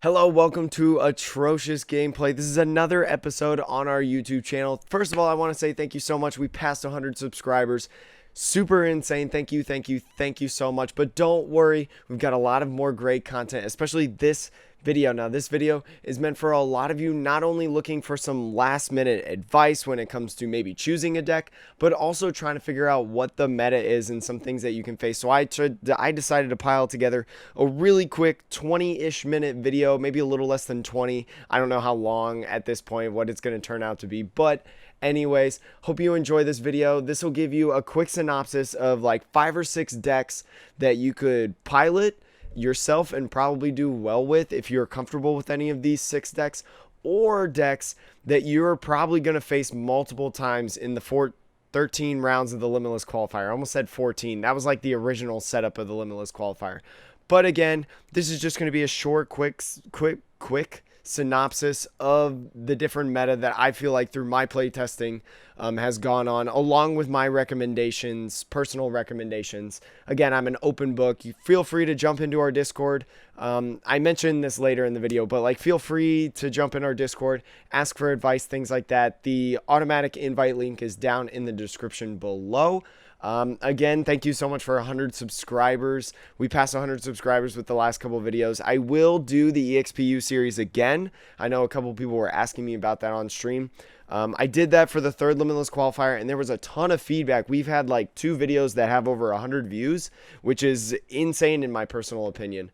Hello, welcome to Atrocious Gameplay. This is another episode on our YouTube channel. First of all, I want to say thank you so much. We passed 100 subscribers. Super insane. Thank you so much. But don't worry, we've got a lot of more great content, especially this video. Now, this video is meant for a lot of you not only looking for some last minute advice when it comes to maybe choosing a deck, but also trying to figure out what the meta is and some things that you can face. So I decided to pile together a really quick 20-ish minute video, maybe a little less than 20. I don't know how long at this point, what it's going to turn out to be, but anyways, hope you enjoy this video. This will give you a quick synopsis of like 5 or 6 decks that you could pilot yourself and probably do well with if you're comfortable with any of these 6 decks, or decks that you're probably going to face multiple times in the 13 rounds of the Limitless Qualifier. I almost said 14. That was like the original setup of the Limitless Qualifier. But again, this is just going to be a short, quick synopsis of the different meta that I feel like through my playtesting has gone on, along with my recommendations, personal recommendations. Again, I'm an open book. You feel free to jump into our Discord. I mentioned this later in the video, but like feel free to jump in our Discord, ask for advice, things like that. The automatic invite link is down in the description below. Again, thank you so much for 100 subscribers. We passed 100 subscribers with the last couple of videos. I will do the EXPU series again. I know a couple of people were asking me about that on stream. I did that for the 3rd Limitless Qualifier, and there was a ton of feedback. We've had like 2 videos that have over 100 views, which is insane in my personal opinion.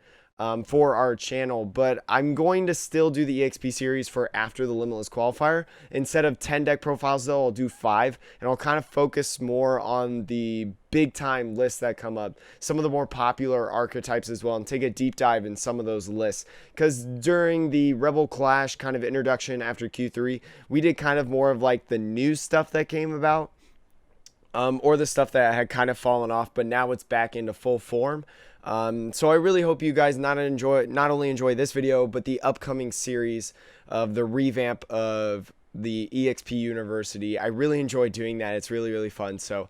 For our channel, but I'm going to still do the EXP series for after the Limitless Qualifier. Instead of 10 deck profiles though, I'll do 5, and I'll kind of focus more on the big time lists that come up, some of the more popular archetypes as well, and take a deep dive in some of those lists, because during the Rebel Clash kind of introduction after Q3, we did kind of more of like the new stuff that came about, or the stuff that had kind of fallen off, but now it's back into full form. So I really hope you guys not only enjoy this video, but the upcoming series of the revamp of the EXP University. I really enjoy doing that. It's really, really fun. So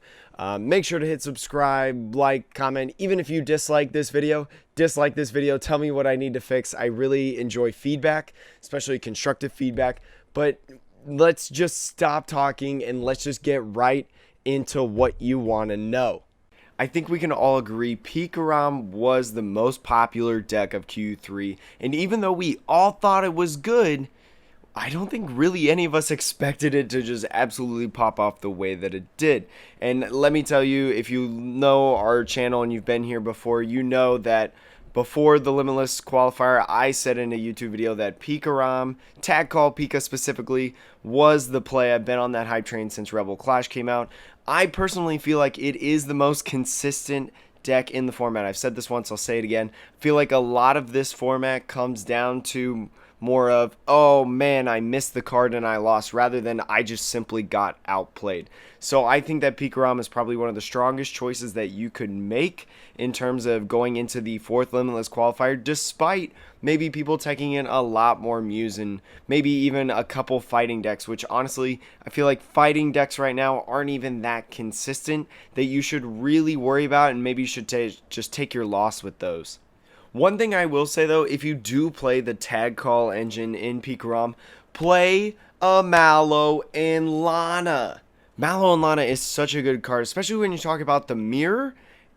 make sure to hit subscribe, like, comment. Even if you dislike this video, tell me what I need to fix. I really enjoy feedback, especially constructive feedback. But let's just stop talking and let's just get right into what you want to know. I think we can all agree Pikachu Rom was the most popular deck of Q3, and even though we all thought it was good, I don't think really any of us expected it to just absolutely pop off the way that it did. And let me tell you, if you know our channel and you've been here before, you know that before the Limitless Qualifier, I said in a YouTube video that Pikachu Rom, Tag Call Pika specifically, was the play. I've been on that hype train since Rebel Clash came out. I personally feel like it is the most consistent deck in the format. I've said this once, I'll say it again. I feel like a lot of this format comes down to more of, oh man, I missed the card and I lost, rather than I just simply got outplayed. So I think that Pikachu Rom is probably one of the strongest choices that you could make in terms of going into the 4th Limitless Qualifier, despite maybe people taking in a lot more Muse and maybe even a couple fighting decks, which honestly, I feel like fighting decks right now aren't even that consistent that you should really worry about, and maybe you should just take your loss with those. One thing I will say though, if you do play the tag call engine in Pikachu Rom, play a Mallow and Lana. Mallow and Lana is such a good card, especially when you talk about the Mirror,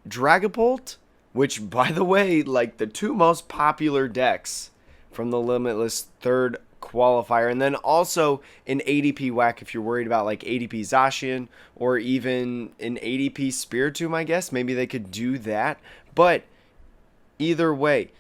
Dragopool, which by the way, like the 2 most popular decks from the Limitless 3rd Qualifier, and then also an ADP whack if you're worried about like ADP Zacian or even an ADP Spiritomb, I guess. Maybe they could do that, but either way,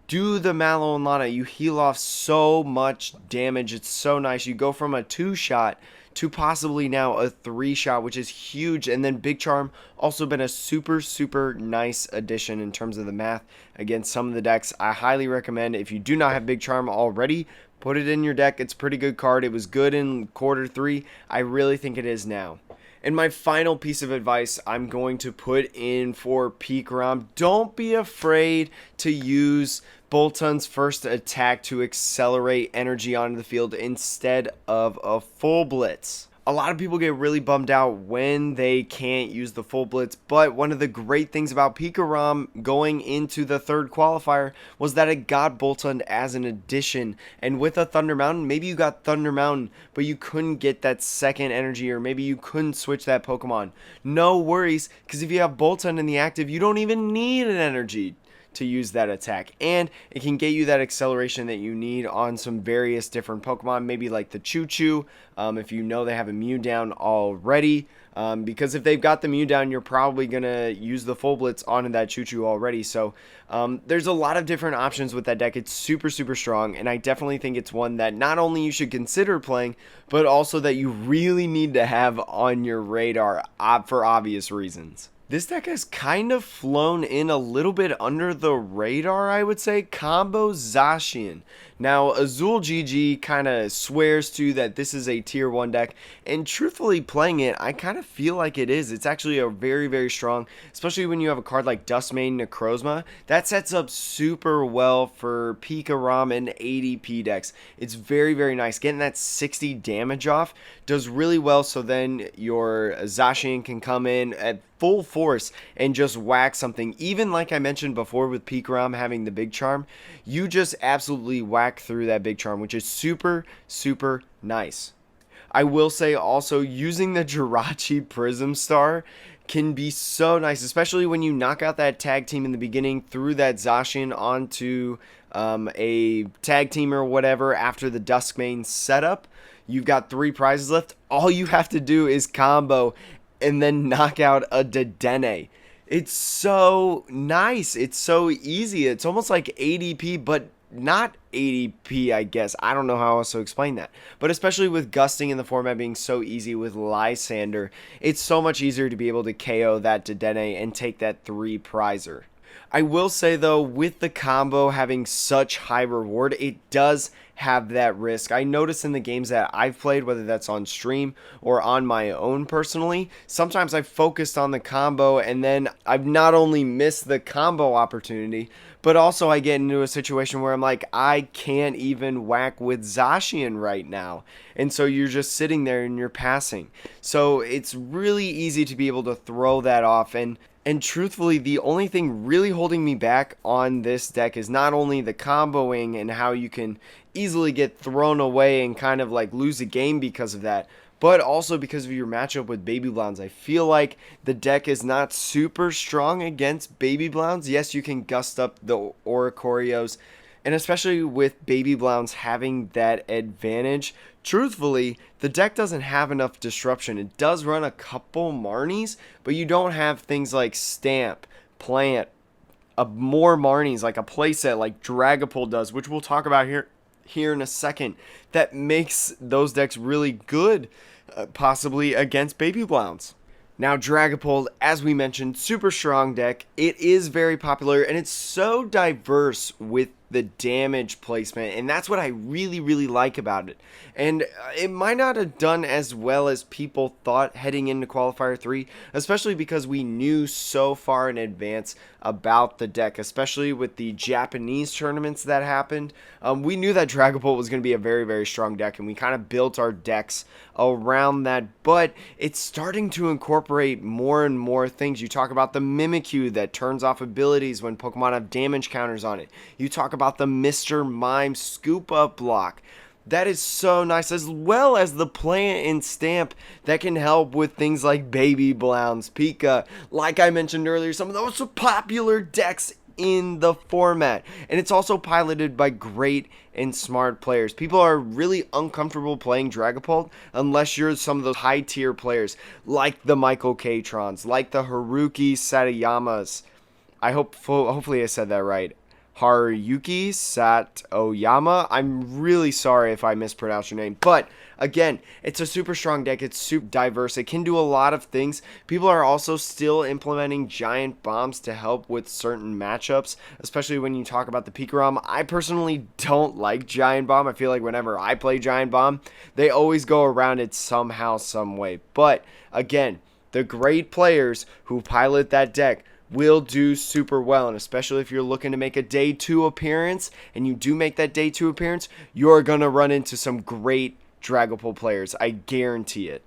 do the Mallow and Lana. You heal off so much damage. It's so nice. You go from a 2-shot to possibly now a 3-shot, which is huge. And then Big Charm also been a super, super nice addition in terms of the math against some of the decks. I highly recommend, if you do not have Big Charm already, put it in your deck. It's a pretty good card. It was good in quarter 3. I really think it is now. And my final piece of advice I'm going to put in for Pikachu Rom: don't be afraid to use Boltun's first attack to accelerate energy onto the field instead of a full blitz. A lot of people get really bummed out when they can't use the full blitz, but one of the great things about Pikachu Rom going into the third qualifier was that it got Bolt On as an addition, and with a Thunder Mountain, maybe you got Thunder Mountain, but you couldn't get that second energy, or maybe you couldn't switch that Pokemon. No worries, because if you have Bolt On in the active, you don't even need an energy to use that attack, and it can get you that acceleration that you need on some various different Pokemon, maybe like the Choo-Choo, if you know they have a Mew down already, because if they've got the Mew down, you're probably going to use the full blitz onto that Choo-Choo already. So there's a lot of different options with that deck. It's super strong, and I definitely think it's one that not only you should consider playing, but also that you really need to have on your radar for obvious reasons. This deck has kind of flown in a little bit under the radar, I would say. Combo Zacian. Now, Azul GG kind of swears to that this is a tier 1 deck, and truthfully playing it, I kind of feel like it is. It's actually a very strong, especially when you have a card like Duskmane Necrozma. That sets up super well for Pikachu Rom and ADP decks. It's very nice. Getting that 60 damage off does really well, so then your Zacian can come in at full force and just whack something. Even like I mentioned before with Pikachu Rom having the big charm, you just absolutely whack through that big charm, which is super nice. I will say also, using the Jirachi Prism Star can be so nice, especially when you knock out that tag team in the beginning through that Zacian onto a tag team or whatever after the Duskmane setup. You've got 3 prizes left. All you have to do is combo and then knock out a Dedenne. It's so nice. It's so easy. It's almost like ADP, but not ADP, I guess. I don't know how else to explain that. But especially with gusting in the format being so easy with Lysander, it's so much easier to be able to KO that Dedenne and take that 3 prizer. I will say though, with the combo having such high reward, it does have that risk. I notice in the games that I've played, whether that's on stream or on my own personally, sometimes I've focused on the combo and then I've not only missed the combo opportunity, but also I get into a situation where I'm like, I can't even whack with Zacian right now. And so you're just sitting there and you're passing. So it's really easy to be able to throw that off. And truthfully, the only thing really holding me back on this deck is not only the comboing and how you can easily get thrown away and kind of like lose a game because of that, but also because of your matchup with Baby Blounds. I feel like the deck is not super strong against Baby Blounds. Yes, you can gust up the Oricorios, and especially with Baby Blounds having that advantage, truthfully, the deck doesn't have enough disruption. It does run a couple Marnies, but you don't have things like Stamp, Plant, more Marnies, like a playset like Dragopool does, which we'll talk about here in a second, that makes those decks really good, possibly against Baby Blounds. Now, Dragopool, as we mentioned, super strong deck. It is very popular, and it's so diverse with the damage placement, and that's what I really like about it. And it might not have done as well as people thought heading into Qualifier 3, especially because we knew so far in advance about the deck, especially with the Japanese tournaments that happened. We knew that Dragopool was going to be a very strong deck, and we kind of built our decks around that, but it's starting to incorporate more and more things. You talk about the Mimikyu that turns off abilities when Pokemon have damage counters on it. You talk about the Mr. Mime scoop up block. That is so nice, as well as the Plant and Stamp that can help with things like Baby Blounds, Pika, like I mentioned earlier, some of the most popular decks in the format. And it's also piloted by great and smart players. People are really uncomfortable playing Dragopool unless you're some of those high tier players like the Michael K-Trons, like the Haruki Satoyamas. Hopefully I said that right. Haruyuki Satoyama. I'm really sorry if I mispronounced your name, but again, it's a super strong deck. It's super diverse. It can do a lot of things. People are also still implementing giant bombs to help with certain matchups, especially when you talk about the Pikachu Rom. I personally don't like giant bomb. I feel like whenever I play giant bomb, they always go around it somehow, some way. But again, the great players who pilot that deck will do super well, and especially if you're looking to make a day 2 appearance, and you do make that day 2 appearance, you're going to run into some great Dragopool players. I guarantee it.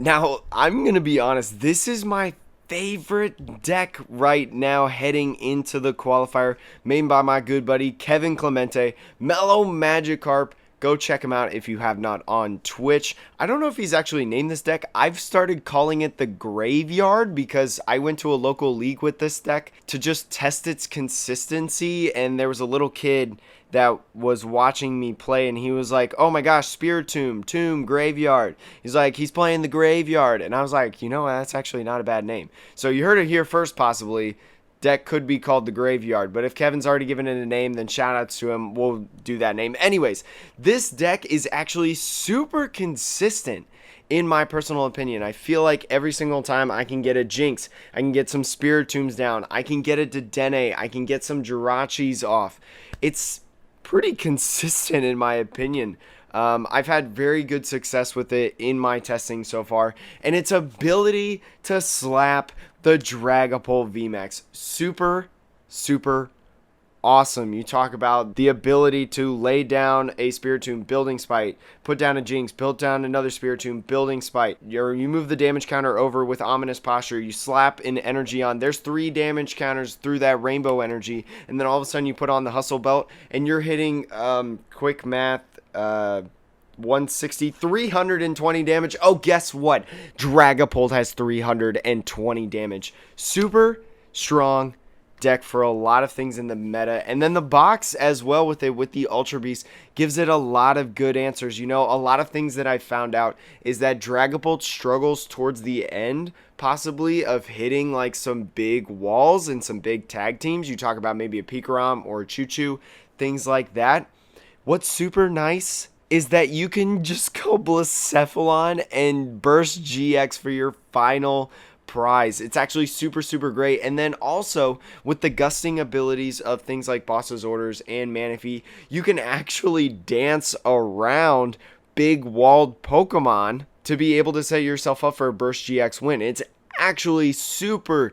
Now, I'm going to be honest, this is my favorite deck right now heading into the qualifier, made by my good buddy Kevin Clemente, Mellow Magikarp. Go check him out if you have not on Twitch. I don't know if he's actually named this deck. I've started calling it the Graveyard because I went to a local league with this deck to just test its consistency, and there was a little kid that was watching me play, and he was like, oh my gosh, Spiritomb, Tomb, Graveyard. He's like, he's playing the Graveyard. And I was like, you know, that's actually not a bad name. So you heard it here first, possibly. Deck could be called the Graveyard, but if Kevin's already given it a name, then shout outs to him. We'll do that name. Anyways, this deck is actually super consistent in my personal opinion. I feel like every single time I can get a Jinx, I can get some Spiritombs down, I can get a Dedenne, I can get some Jirachis off. It's pretty consistent in my opinion. I've had very good success with it in my testing so far, and its ability to slap the Dragopool VMAX, super awesome. You talk about the ability to lay down a Spiritomb, building Spite, put down a Jinx, build down another Spiritomb, building Spite. You move the damage counter over with Ominous Posture, you slap an energy on. There's 3 damage counters through that rainbow energy, and then all of a sudden you put on the Hustle Belt, and you're hitting, quick math, 160, 320 damage. Oh, guess what? Dragopool has 320 damage. Super strong deck for a lot of things in the meta, and then the box as well with it, with the Ultra Beast, gives it a lot of good answers. You know, a lot of things that I found out is that Dragopool struggles towards the end possibly of hitting like some big walls and some big tag teams. You talk about maybe a Pikachu Rom or a Choo-Choo, things like that. What's super nice is that you can just go Blacephalon and burst GX for your final prize. It's actually super great. And then also with the gusting abilities of things like Boss's Orders and Manaphy, you can actually dance around big walled Pokemon to be able to set yourself up for a burst GX win. It's actually super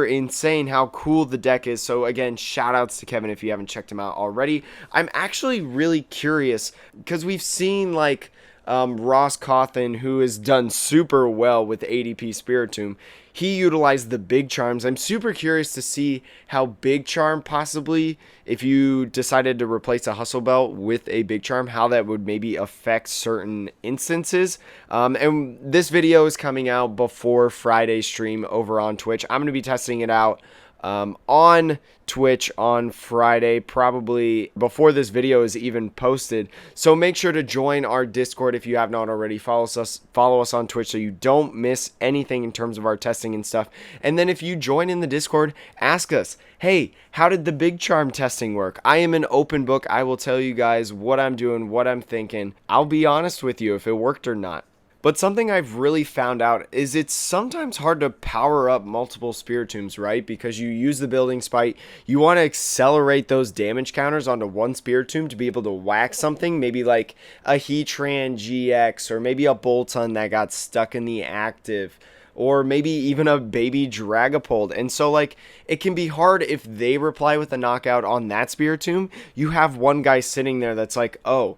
insane how cool the deck is. So again, shout outs to Kevin if you haven't checked him out already. I'm actually really curious because we've seen like Ross Cawthon, who has done super well with ADP Spiritomb. He utilized the Big Charms. I'm super curious to see how Big Charm possibly, if you decided to replace a Hustle Belt with a Big Charm, how that would maybe affect certain instances. And this video is coming out before Friday's stream over on Twitch. I'm going to be testing it out on Twitch on Friday, probably before this video is even posted. So make sure to join our Discord if you have not already. Follow us on Twitch so you don't miss anything in terms of our testing and stuff. And then if you join in the Discord, ask us, hey, how did the Big Charm testing work? I am an open book. I will tell you guys what I'm doing, what I'm thinking. I'll be honest with you if it worked or not. But something I've really found out is it's sometimes hard to power up multiple Spiritombs, right? Because you use the Building Spite, you want to accelerate those damage counters onto one Spiritomb to be able to whack something, maybe like a Heatran GX, or maybe a Bolton that got stuck in the active, or maybe even a baby Dragapult. And so like it can be hard if they reply with a knockout on that Spiritomb. You have one guy sitting there that's like, oh,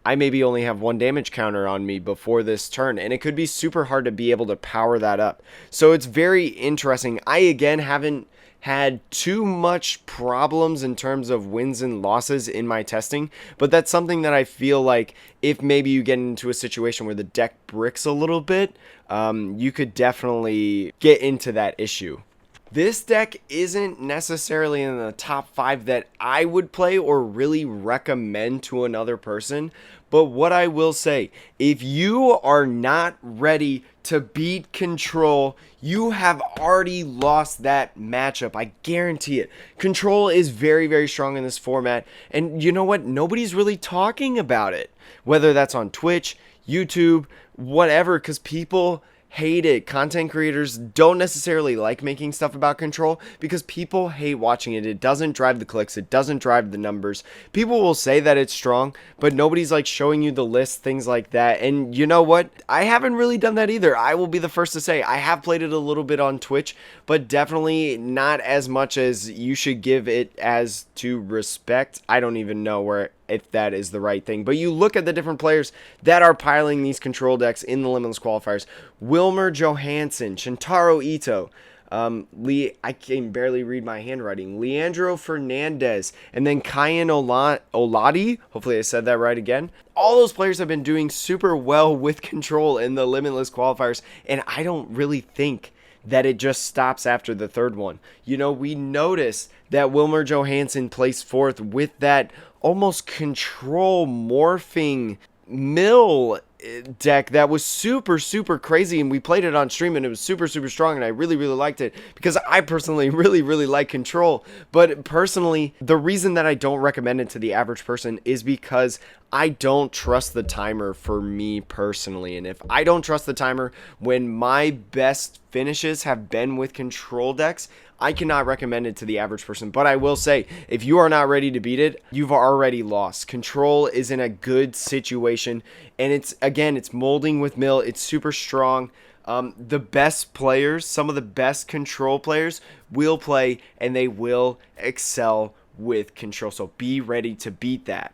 I maybe only have 1 damage counter on me before this turn, and it could be super hard to be able to power that up. So it's very interesting. I again haven't had too much problems in terms of wins and losses in my testing, but that's something that I feel like if maybe you get into a situation where the deck bricks a little bit, you could definitely get into that issue. This deck isn't necessarily in the top 5 that I would play or really recommend to another person. But what I will say, if you are not ready to beat Control, you have already lost that matchup. I guarantee it. Control is very strong in this format. And you know what? Nobody's really talking about it. Whether that's on Twitch, YouTube, whatever, because people hate it. Content creators don't necessarily like making stuff about control because people hate watching it. It doesn't drive the clicks. It doesn't drive the numbers. People will say that it's strong, but nobody's like showing you the list, things like that. And you know what? I haven't really done that either. I will be the first to say I have played it a little bit on Twitch, but definitely not as much as you should give it as to respect. I don't even know where if that is the right thing. But you look at the different players that are piling these control decks in the Limitless Qualifiers. Wilmer Johansson, Shintaro Ito, I can barely read my handwriting, Leandro Fernandez, and then Kyan Oladi, hopefully I said that right again. All those players have been doing super well with control in the Limitless Qualifiers, and I don't really think that it just stops after the third one. You know, we noticed that Wilmer Johansson placed fourth with that almost control morphing mill deck that was super crazy, and we played it on stream and it was super strong, and I really liked it because I personally really like control. But personally, the reason that I don't recommend it to the average person is because I don't trust the timer for me personally. And if I don't trust the timer when my best finishes have been with control decks, I cannot recommend it to the average person. But I will say, if you are not ready to beat it, you've already lost. Control is in a good situation, and it's molding with mill. It's super strong. The best players, some of the best control players, will play and they will excel with control. So be ready to beat that.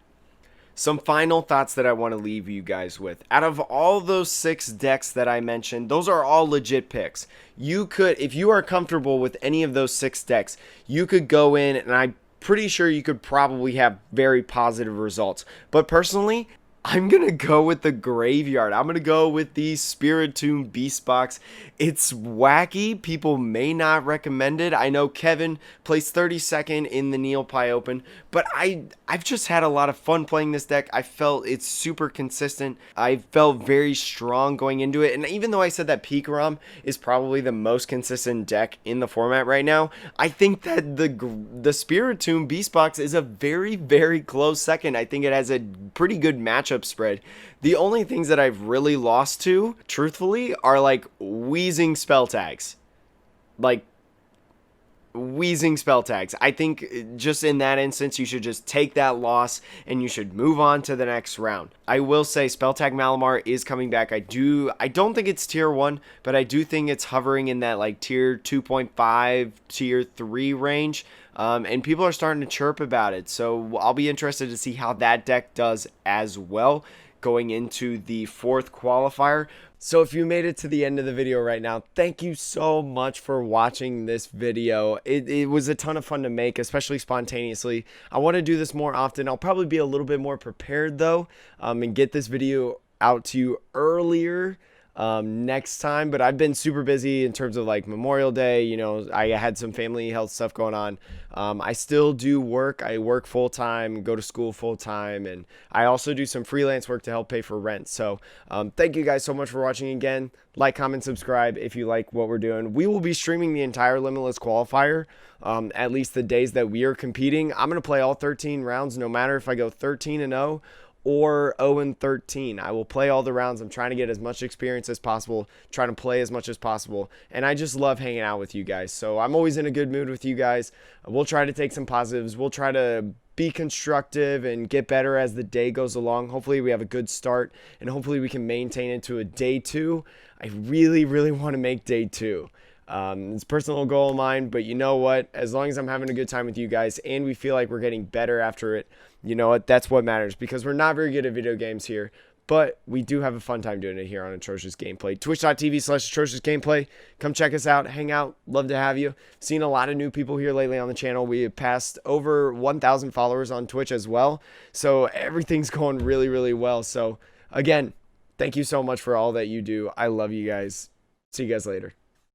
Some final thoughts that I want to leave you guys with. Out of all those 6 decks that I mentioned, those are all legit picks. You could, if you are comfortable with any of those 6 decks, you could go in, and I'm pretty sure you could probably have very positive results. But personally, I'm going to go with the Graveyard. I'm going to go with the Spiritomb Beast Box. It's wacky. People may not recommend it. I know Kevin placed 32nd in the Neopie Open, but I've just had a lot of fun playing this deck. I felt it's super consistent. I felt very strong going into it. And even though I said that Pikachu Rom is probably the most consistent deck in the format right now, I think that the Spiritomb Beast Box is a very close second. I think it has a pretty good matchup spread. The only things that I've really lost to, truthfully, are like wheezing spell tags. I think just in that instance, you should just take that loss and you should move on to the next round. I will say Spell Tag Malamar is coming back. I don't think it's tier 1, but I do think it's hovering in that like tier 2.5, tier 3 range. And people are starting to chirp about it. So I'll be interested to see how that deck does as well going into the 4th qualifier. So if you made it to the end of the video right now, thank you so much for watching this video. It was a ton of fun to make, especially spontaneously. I want to do this more often. I'll probably be a little bit more prepared though, and get this video out to you earlier next time. But I've been super busy in terms of like Memorial Day. You know, I had some family health stuff going on. I still do work. I work full time, go to school full time, and I also do some freelance work to help pay for rent. So thank you guys so much for watching again. Like, comment, subscribe if you like what we're doing. We will be streaming the entire Limitless Qualifier, at least the days that we are competing. I'm going to play all 13 rounds, no matter if I go 13-0 or 0-13. I will play all the rounds. I'm trying to get as much experience as possible, trying to play as much as possible, and I just love hanging out with you guys. So I'm always in a good mood with you guys. We'll try to take some positives. We'll try to be constructive and get better as the day goes along. Hopefully we have a good start, and hopefully we can maintain it to a day 2. I really want to make day 2. It's a personal goal of mine, but you know what? As long as I'm having a good time with you guys and we feel like we're getting better after it, you know what? That's what matters, because we're not very good at video games here, but we do have a fun time doing it here on Atrocious Gameplay. Twitch.tv/Atrocious Gameplay. Come check us out, hang out, love to have you. Seen a lot of new people here lately on the channel. We have passed over 1,000 followers on Twitch as well, so everything's going really well. So again, thank you so much for all that you do. I love you guys. See you guys later.